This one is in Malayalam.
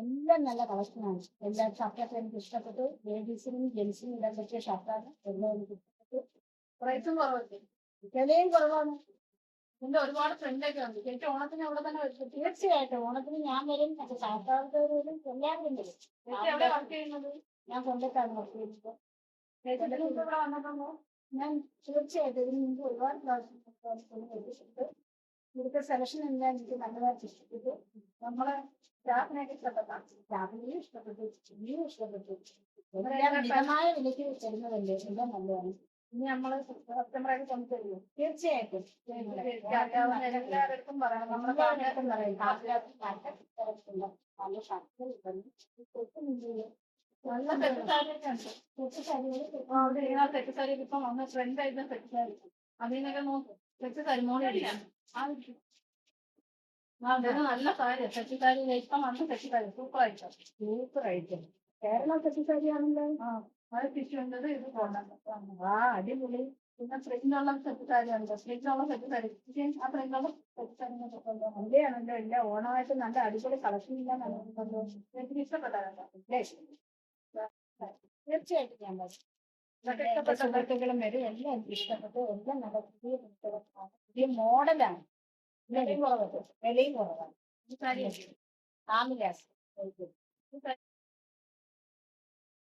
എല്ലാം നല്ല കളക്ഷനാണ്. എല്ലാ ഷർട്ടൊക്കെ എനിക്ക് ഇഷ്ടപ്പെട്ടു. ലേഡീസിനും ജെന്റ്സിനും ഇടാൻ പറ്റിയ ഷർട്ടാണ്. എല്ലാം എനിക്ക് ഇഷ്ടപ്പെട്ടു. പ്രൈസും കുറവല്ലേ? വിലയും കുറവാണ്. ഇതിന്റെ ഒരുപാട് ഫ്രണ്ടൊക്കെ ഉണ്ട്. ചേച്ചി ഓണത്തിന് അവിടെ തന്നെ വെച്ചു. തീർച്ചയായിട്ടും ഓണത്തിന് ഞാൻ വരും, മറ്റേ സാധാരണ വരും, എല്ലാവരും വരും. ചേച്ചി എവിടെ വർക്ക് ചെയ്യുന്നത്? ഞാൻ കൊണ്ടിട്ടാണ് വർക്ക് ചെയ്യുന്നത്. ചേച്ചി ഇതിന് മുമ്പ് ഇവിടെ വന്നിട്ടുണ്ടോ? ഞാൻ തീർച്ചയായിട്ടും ഇതിന് മുമ്പ് ഒരുപാട് പ്രാവശ്യം എടുത്തിട്ടുണ്ട്. ഇവിടുത്തെ സെലക്ഷൻ എല്ലാം എനിക്ക് നല്ലതായിട്ട് ഇഷ്ടപ്പെട്ടു. നമ്മളെ സ്റ്റാഫിനെയൊക്കെ ഇഷ്ടപ്പെട്ടാണ്. സ്റ്റാഫിനെയും ഇഷ്ടപ്പെട്ടു, സ്ത്രീയും ഇഷ്ടപ്പെട്ടു. എല്ലാം മിതമായ വിലയ്ക്ക് തരുന്നതല്ലേ, എല്ലാം നല്ലതാണ്. ഇനി നമ്മള് കസ്റ്റമറൊക്കെ കൊണ്ടുതരുമോ? തീർച്ചയായിട്ടും എല്ലാവരുടെ പറയണം. നമ്മുടെ എല്ലാവരും പറയും നല്ല ഷർട്ടുകൾ നല്ല സെറ്റ് സാരിയൊക്കെ ഉണ്ട്. അവിടെ ഇങ്ങനെ സെറ്റ് സാരി ഇപ്പം വന്ന് ട്രെൻഡ് ആയിരുന്ന സെറ്റ് സാരി. അതിനൊക്കെ നോക്കും. സെറ്റ് സാരി മോണില്ല. നല്ല സാരി സെറ്റ് സാരി ഇപ്പം വന്ന് സെറ്റ് സാരി സൂപ്പറായിട്ട് കേരള സെറ്റ് സാരിയാണല്ലോ. അത് ടിഷ്യൂ ഉണ്ടത് ഇത് പോകണം. അടിപൊളി. പിന്നെ പ്രിന്റുള്ള സെറ്റ് സാരി ഉണ്ട്. പ്രിന്റുള്ള സെറ്റ് സാരി ആ പ്രിന്റുള്ള സെറ്റ് സാരി നല്ലതാണല്ലോ. എല്ലാം ഓണമായിട്ട് നല്ല അടിപൊളി കളക്ഷൻ ഇല്ലാന്നല്ലോ. എനിക്ക് ഇഷ്ടപ്പെട്ടാലോ? തീർച്ചയായിട്ടും ഞാൻ പറയും. സുഹൃത്തുക്കളും വരും, എല്ലാം എനിക്ക് ഇഷ്ടപ്പെട്ടു. എല്ലാം നല്ല പുതിയ പുസ്തകമാണ്, പുതിയ മോഡലാണ്. വിലയും കുറവാണ്. ഈ സാരി ഫാമിലി